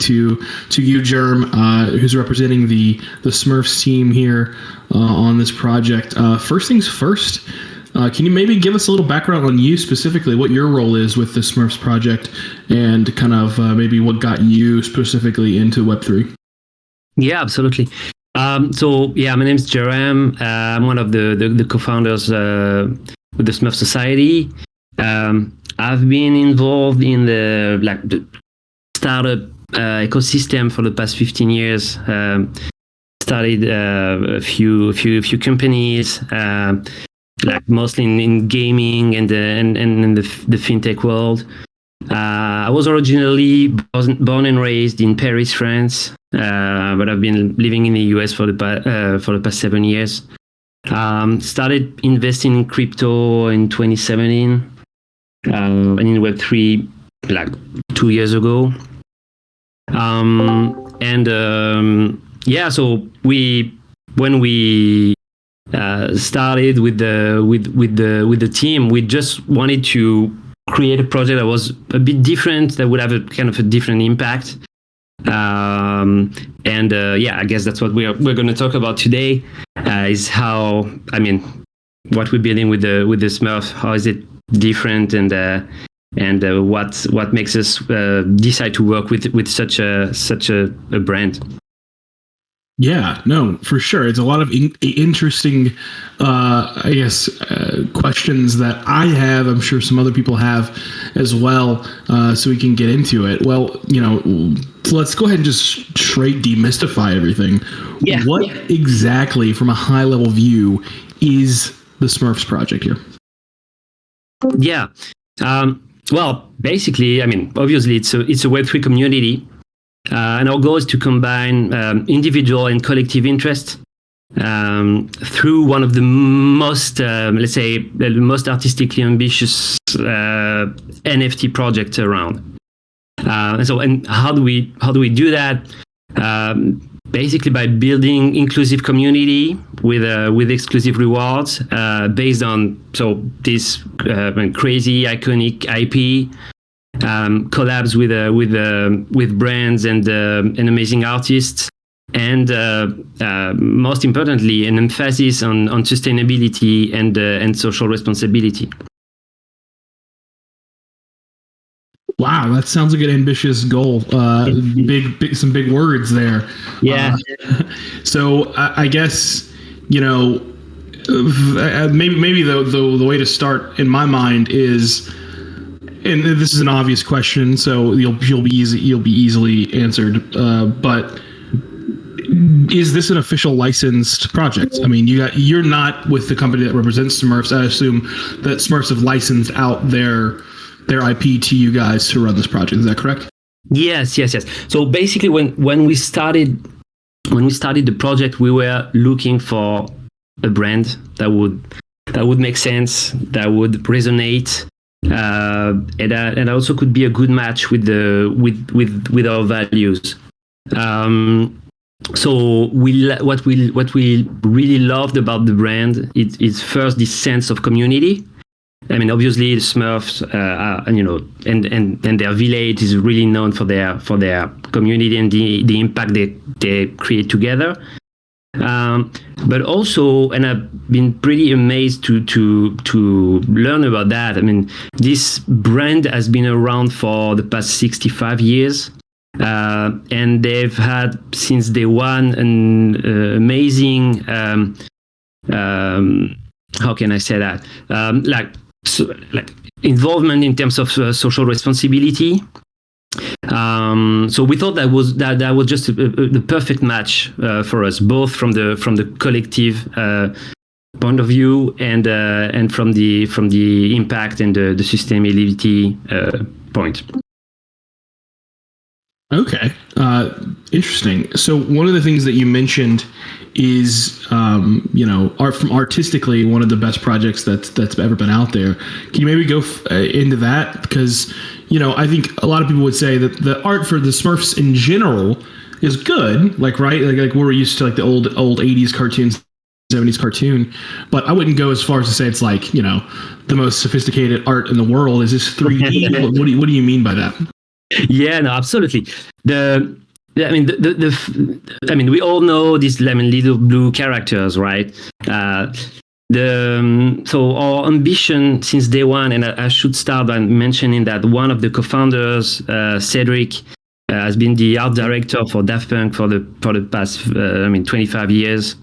to you, Germ, who's representing the Smurfs team here on this project. First things first, can you maybe give us a little background on you specifically, what your role is with the Smurfs project, and kind of maybe what got you specifically into Web3? Yeah, absolutely. So yeah, my name is Jerem. I'm one of the co-founders with the Smurfs Society. I've been involved in the startup ecosystem for the past 15 years. Started a few companies, mostly in gaming and in the fintech world. I was originally born and raised in Paris, France, but I've been living in the US for the past 7 years. Started investing in crypto in 2017, and in Web3 2 years ago. So when we started with the team, we just wanted to create a project that was a bit different, that would have a kind of a different impact. I guess that's what we're going to talk about today, is how, what we're building with the Smurf, how is it different, and what makes us decide to work with such a brand. Yeah, no, for sure. It's a lot of interesting, questions that I have. I'm sure some other people have as well. So we can get into it. Well, let's go ahead and just straight demystify everything. Yeah. What exactly, from a high level view, is the Smurfs project here? Yeah. Well, basically, obviously, it's a Web3 community. And our goal is to combine individual and collective interest through one of the most, the most artistically ambitious NFT projects around. And how do we do that? Basically, by building inclusive community with exclusive rewards based on this crazy iconic IP. Collabs with brands and amazing artists, and most importantly, an emphasis on sustainability and social responsibility. Wow, that sounds like an ambitious goal. Big, some big words there. Yeah. So I guess maybe the way to start in my mind is. And this is an obvious question, so you'll be easily answered. But is this an official licensed project? You're not with the company that represents Smurfs. I assume that Smurfs have licensed out their IP to you guys to run this project. Is that correct? Yes. So basically, when we started the project, we were looking for a brand that would make sense, that would resonate. And also could be a good match with our values. So what we really loved about the brand is first this sense of community. Obviously the Smurfs, and their village is really known for their community and the impact they create together. But also, and I've been pretty amazed to learn about that. This brand has been around for the past 65 years, and they've had since day one an amazing, how can I say that? Involvement in terms of social responsibility. So we thought that was just the perfect match for us, both from the collective point of view and from the impact and the sustainability point. Okay, interesting. So one of the things that you mentioned is, artistically one of the best projects that's ever been out there. Can you maybe go into that? Because I think a lot of people would say that the art for the Smurfs in general is good, like we're used to the old 80s cartoons, 70s cartoon, but I wouldn't go as far as to say it's the most sophisticated art in the world. Is this 3D? What do you mean by that? Yeah, no, absolutely. I mean, we all know these little blue characters, right? So our ambition since day one, and I should start by mentioning that one of the co-founders, Cedric, has been the art director for Daft Punk for the past 25 years.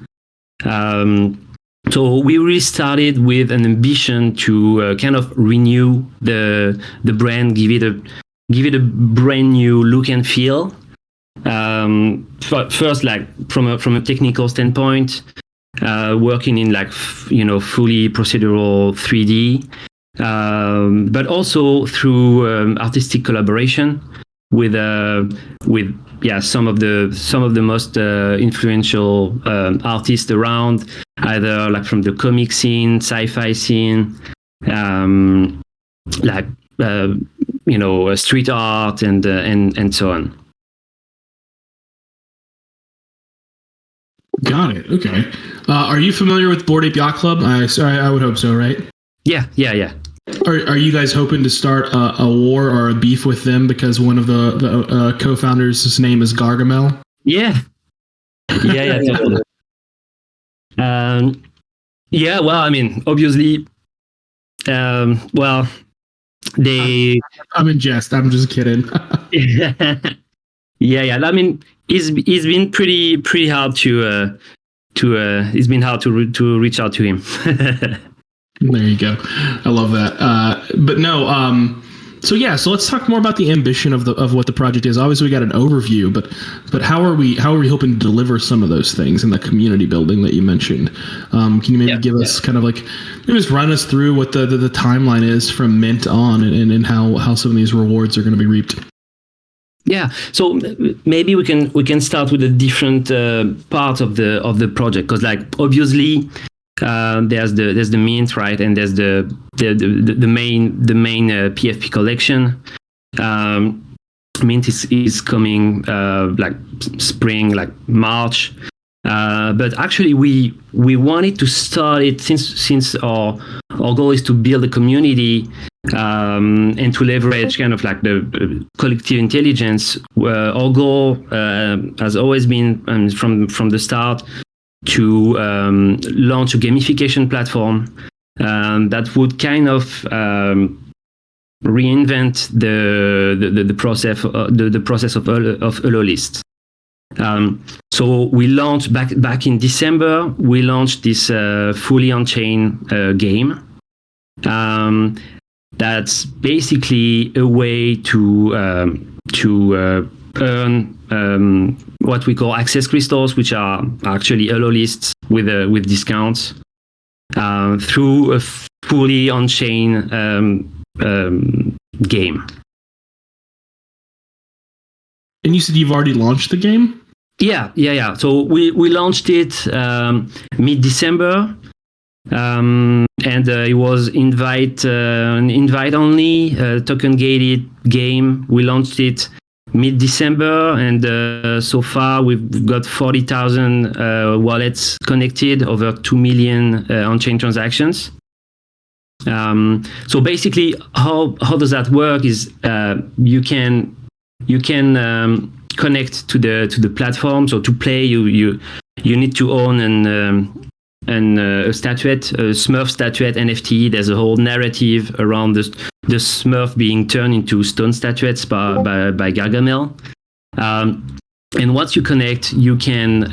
So we really started with an ambition to kind of renew the brand, give it a brand new look and feel. First, like from a technical standpoint, working in fully procedural 3D, but also through artistic collaboration with some of the most influential artists around, either like from the comic scene, sci-fi scene, street art and so on. Got it. Okay. Are you familiar with Bored Ape Yacht Club? I would hope so, right? Yeah. Are you guys hoping to start a war or a beef with them because one of the co-founders, his name is Gargamel? Yeah. Totally. Well, I mean, obviously, they. I'm in jest. I'm just kidding. Yeah. I mean, it's been pretty hard to it's been hard to reach out to him. There you go. I love that. But no. So let's talk more about the ambition of what the project is. Obviously, we got an overview, but how are we hoping to deliver some of those things in the community building that you mentioned? Can you maybe give us kind of maybe just run us through what the timeline is from mint on and how some of these rewards are going to be reaped? Yeah, so maybe we can start with a different part of the project, because obviously there's the mint, right, and there's the main PFP collection. Mint is coming spring, March, but actually we wanted to start it since our goal is to build a community. And to leverage kind of the collective intelligence. Our goal has always been from the start to launch a gamification platform that would kind of reinvent the process of Elo lists. So we launched back in December. We launched this fully on-chain game. That's basically a way to earn what we call access crystals, which are actually Elo lists with discounts through a fully on-chain game. And you said you've already launched the game? Yeah. So we launched it mid-December. And it was invite only token gated game. We launched it mid-December, and so far we've got 40,000 wallets connected, over 2 million on-chain transactions. So basically, how does that work? Is you can connect to the platform. So to play, you need to own a statuette, a Smurf statuette NFT. There's a whole narrative around the Smurf being turned into stone statuettes by Gargamel. And once you connect, you can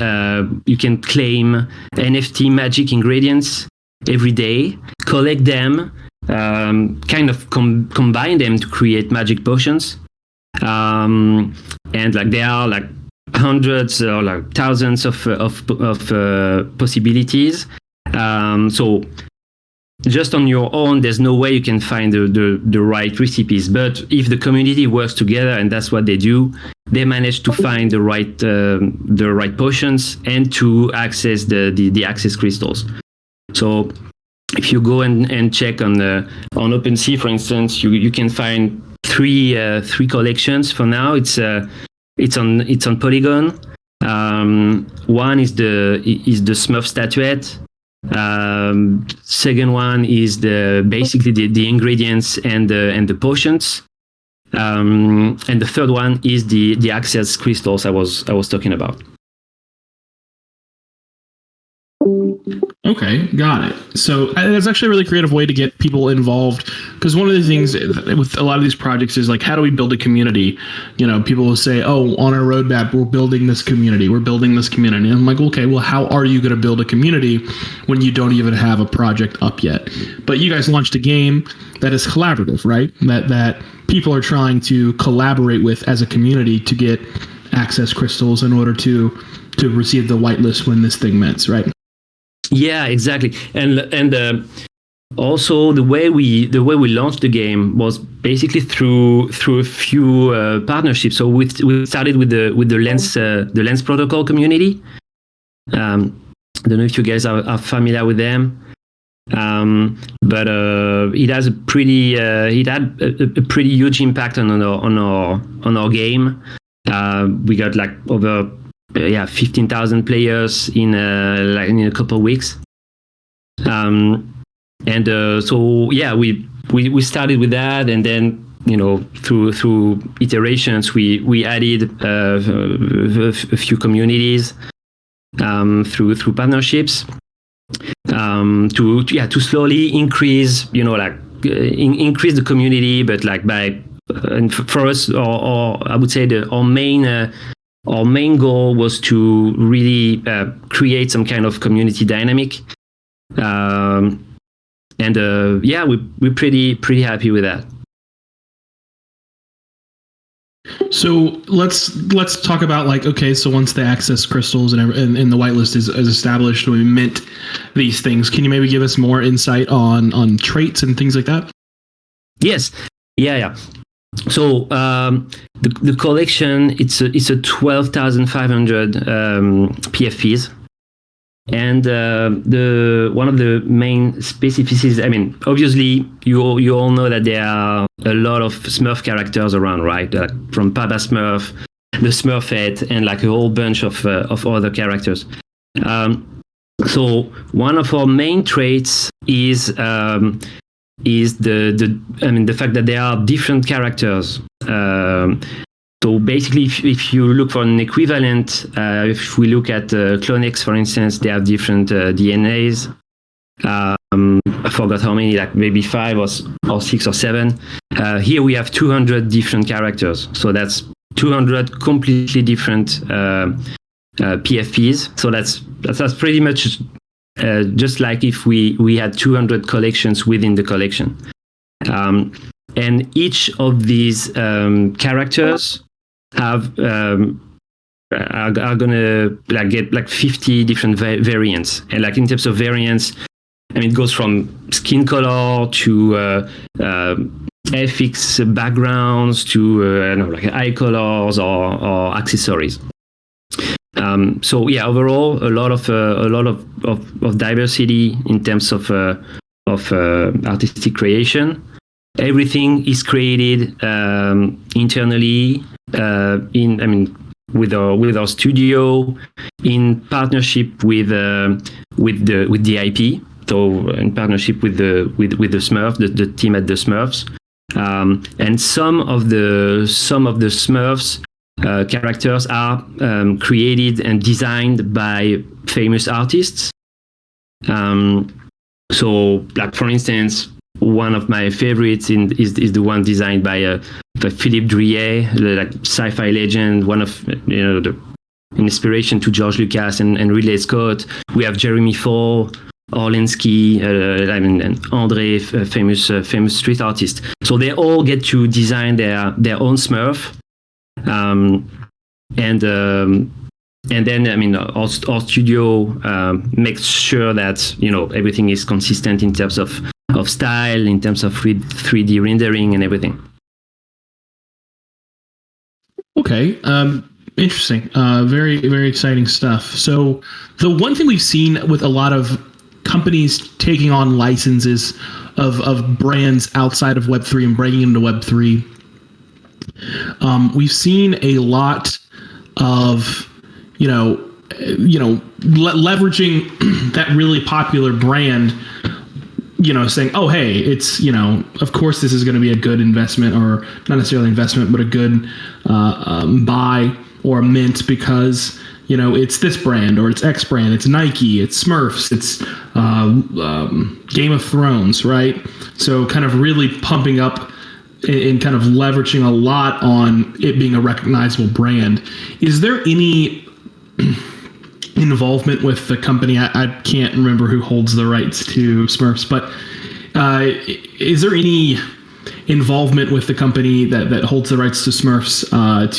claim NFT magic ingredients every day, collect them, kind of combine them to create magic potions. And there are hundreds or thousands of possibilities. So just on your own, there's no way you can find the right recipes. But if the community works together, and that's what they do, they manage to find the right potions and to access the access crystals. So if you go and check on OpenSea, for instance, you can find three collections for now. It's on Polygon. One is the Smurf statuette. Second one is basically the ingredients and the potions. And the third one is the access crystals I was talking about. Okay, got it. So that's actually a really creative way to get people involved, because one of the things with a lot of these projects is like, how do we build a community? People will say, oh, on our roadmap, we're building this community. And I'm like, okay, well, how are you going to build a community when you don't even have a project up yet? But you guys launched a game that is collaborative, right? That people are trying to collaborate with as a community to get access crystals in order to receive the whitelist when this thing mints, right? Yeah, exactly. And also the way we launched the game was basically through a few partnerships. So we started with the Lens protocol community. I don't know if you guys are familiar with them, but it has a pretty huge impact on our game. We got like over 15,000 players in a couple of weeks. So we started with that, and then through iterations we added a few communities through partnerships to slowly increase increase the community, but like by and for us, or I would say our main goal was to really create some kind of community dynamic, we're pretty happy with that. So let's talk about so once the access crystals and the whitelist is established, we mint these things. Can you maybe give us more insight on traits and things like that? Yes. Yeah. So the collection, it's a 12,500 PFPs, and the one of the main specificities. I mean, obviously you all know that there are a lot of Smurf characters around, right? From Papa Smurf, the Smurfette, and like a whole bunch of other characters. So one of our main traits is the fact that there are different characters. So basically, if you look for an equivalent, if we look at Clonex, for instance, they have different DNAs. I forgot how many, like maybe 5 or 6 or 7. Here we have 200 different characters. So that's 200 completely different PFPs. So that's pretty much just like if we had 200 collections within the collection. And each of these characters are gonna get 50 different variants. And like in terms of variants, I mean, it goes from skin color to FX backgrounds to eye colors or accessories. So yeah, overall, a lot of diversity in terms of artistic creation. Everything is created internally with our studio in partnership with the IP. So in partnership with the Smurf, the team at the Smurfs, and some of the Smurfs characters are created and designed by famous artists. So, like for instance, one of my favorites is the one designed by Philippe Drouillet, like sci-fi legend, one of the inspiration to George Lucas and Ridley Scott. We have Jeremy Fall, Orlensky, and André, famous street artist. So they all get to design their own Smurf, and then our studio makes sure that everything is consistent in terms of style, in terms of 3D rendering and everything. Okay. Interesting. Very, very exciting stuff. So the one thing we've seen with a lot of companies taking on licenses of brands outside of Web3 and breaking into Web3, we've seen a lot of leveraging that really popular brand saying, oh, hey, it's, of course this is going to be a good investment, or not necessarily investment, but a good buy or mint because, it's this brand or it's X brand, it's Nike, it's Smurfs, it's Game of Thrones, right? So kind of really pumping up and kind of leveraging a lot on it being a recognizable brand. Is there any involvement with the company? I can't remember who holds the rights to Smurfs, but is there any involvement with the company that holds the rights to Smurfs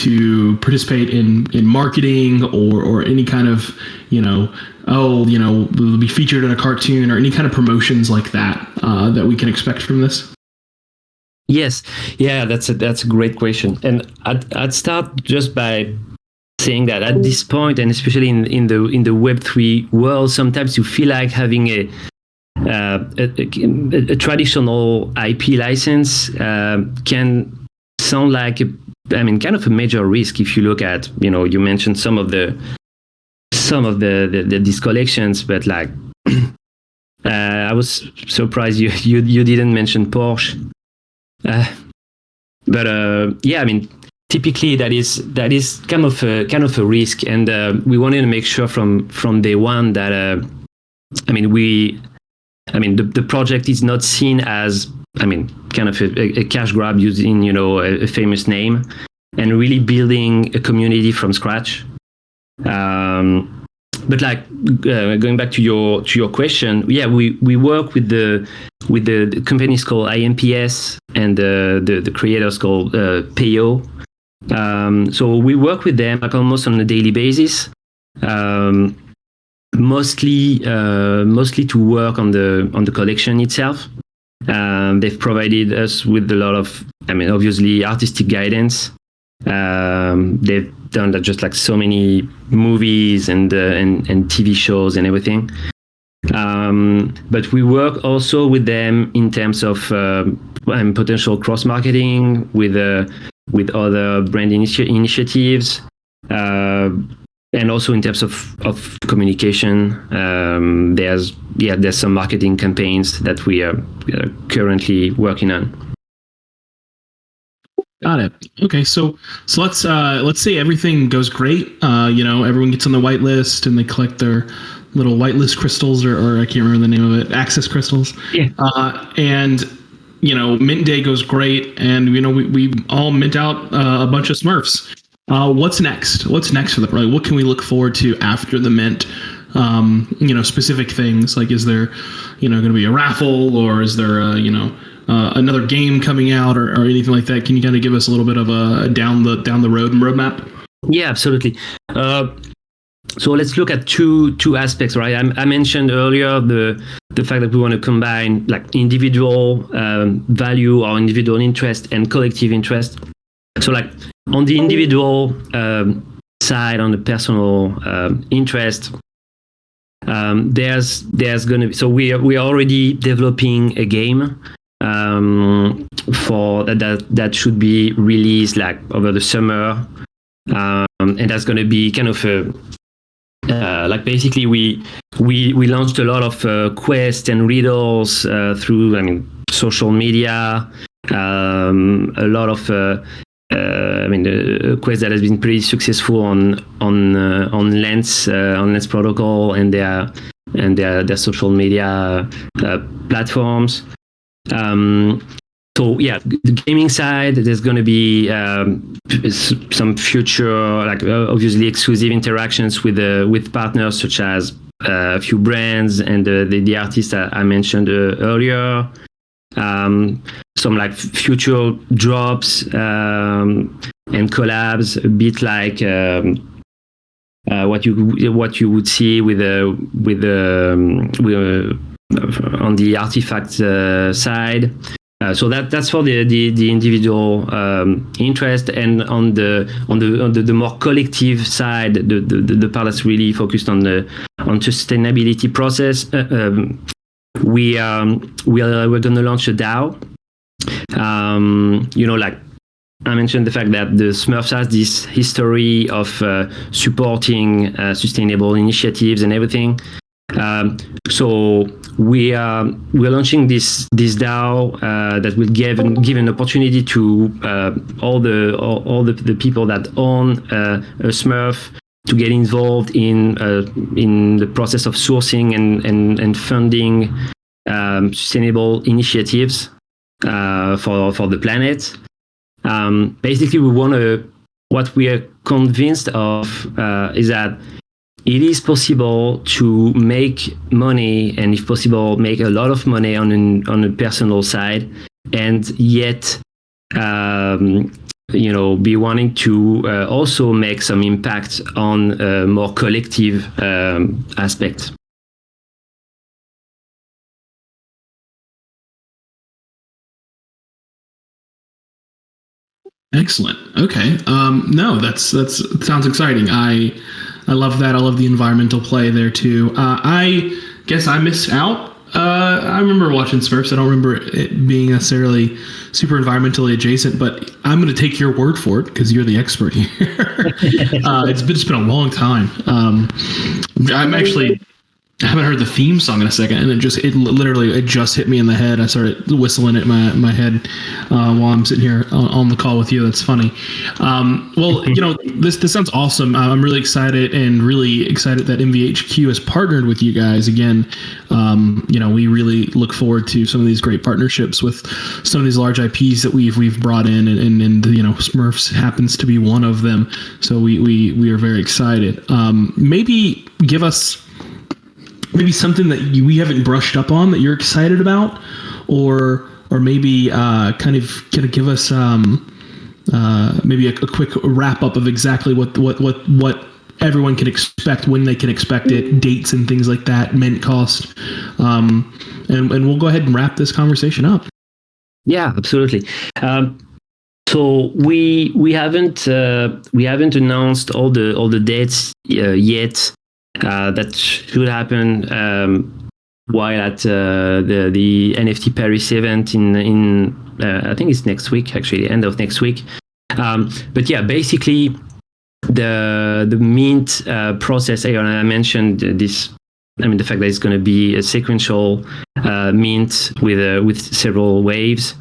to participate in marketing or any kind of, will be featured in a cartoon or any kind of promotions like that that we can expect from this? Yes, yeah, that's a great question, and I'd start just by saying that at this point, and especially in the Web3 world, sometimes you feel like having a traditional IP license can sound like kind of a major risk if you look at, you mentioned some of these collections, but like I was surprised you didn't mention Porsche. Typically that is kind of a risk, and we wanted to make sure from day one that the project is not seen as kind of a cash grab using a famous name, and really building a community from scratch. But like going back to your question, yeah, we work with the companies called IMPS and the creators called Payo. So we work with them like almost on a daily basis, mostly to work on the collection itself. They've provided us with a lot of, obviously artistic guidance. They've done just like so many movies and TV shows and everything. But we work also with them in terms of potential cross marketing with other brand initiatives, and also in terms of communication. There's some marketing campaigns that we are currently working on. Got it. Okay, so let's say everything goes great. Everyone gets on the whitelist and they collect their little whitelist crystals, or I can't remember the name of it, access crystals. Yeah. And mint day goes great, and we all mint out a bunch of Smurfs. What's next? What's next for the project? What can we look forward to after the mint? Specific things like, is there going to be a raffle, or is there another game coming out, or anything like that? Can you kind of give us a little bit of a down the road roadmap? Yeah, absolutely. So let's look at two aspects, right? I mentioned earlier the fact that we want to combine like individual value or individual interest and collective interest. So like on the individual side, on the personal interest, there's going to be, so we are already developing a game for that should be released like over the summer, and that's going to be kind of a like basically we launched a lot of quests and riddles through social media, a lot of the quest that has been pretty successful on Lens protocol and their social media platforms. So yeah, the gaming side, there's going to be some future, like obviously exclusive interactions with partners such as a few brands and the artists I mentioned earlier. Some like future drops and collabs, a bit like what you would see with on the artifact side. So that's for the individual interest, and on the more collective side, the part that's really focused on sustainability process. We're going to launch a DAO. Like I mentioned the fact that the Smurfs has this history of supporting sustainable initiatives and everything. So we're launching this DAO that will give an opportunity to all the people that own a Smurf to get involved in the process of sourcing and funding sustainable initiatives for the planet. Basically, what we are convinced of is that it is possible to make money, and if possible, make a lot of money on a personal side, and yet, be wanting to also make some impact on a more collective aspect. Excellent. Okay. No, that sounds exciting. I love that. I love the environmental play there too. I guess I missed out. I remember watching Smurfs. I don't remember it being necessarily super environmentally adjacent, but I'm going to take your word for it because you're the expert here. It's been a long time. I haven't heard the theme song in a second, and it just hit me in the head. I started whistling it in my head while I'm sitting here on the call with you. That's funny. Well, this sounds awesome. I'm really excited that MVHQ has partnered with you guys again. We really look forward to some of these great partnerships with some of these large IPs that we've brought in, and Smurfs happens to be one of them. So we are very excited. Maybe give us something that we haven't brushed up on that you're excited about, or maybe kind of give us maybe a quick wrap up of exactly what everyone can expect, when they can expect it, dates and things like that, mint cost, and we'll go ahead and wrap this conversation up. Yeah, absolutely. So we haven't announced all the dates yet. That should happen while at the NFT Paris event in I think it's next week, actually, end of next week. But yeah, basically the mint process. I mentioned this. The fact that it's going to be a sequential mint with several waves.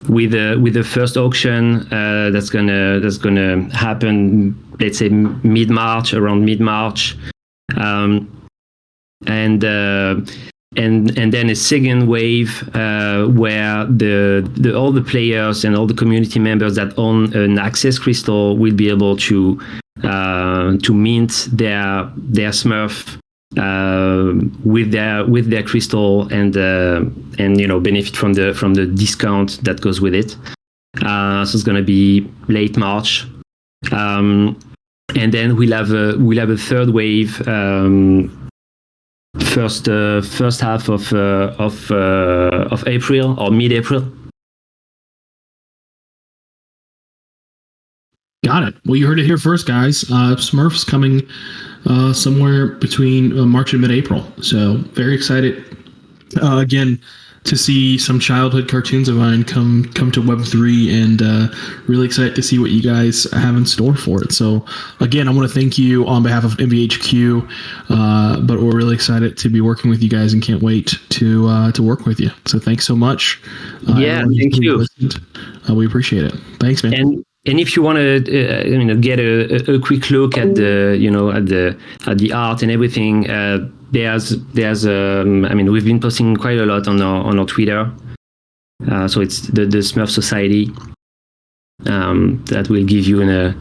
With the first auction that's gonna happen, let's say around mid-March, and then a second wave where all the players and all the community members that own an access crystal will be able to mint their Smurf with their crystal and benefit from the discount that goes with it. So it's going to be late March, and then we'll have a third wave, first half of April or mid-April. Got it. Well, you heard it here first, guys. Smurfs coming somewhere between March and mid-April. So very excited again to see some childhood cartoons of mine come to Web3, and really excited to see what you guys have in store for it. So again, I want to thank you on behalf of MVHQ, but we're really excited to be working with you guys and can't wait to work with you. So thanks so much. Yeah, thank you. We appreciate it. Thanks, man. And if you want to, get a quick look at the art and everything, there's we've been posting quite a lot on our Twitter. So it's the Smurfs Society that will give you an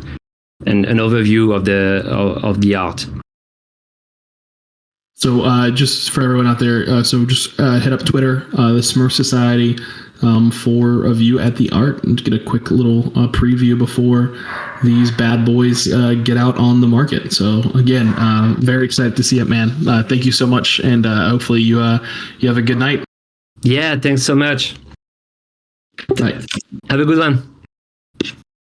overview of the art. So just for everyone out there, just head up Twitter, the Smurfs Society, for a view at the art and to get a quick little preview before these bad boys get out on the market. So again, very excited to see it, man. Thank you so much, and hopefully you have a good night. Yeah, thanks so much. Bye. Have a good one.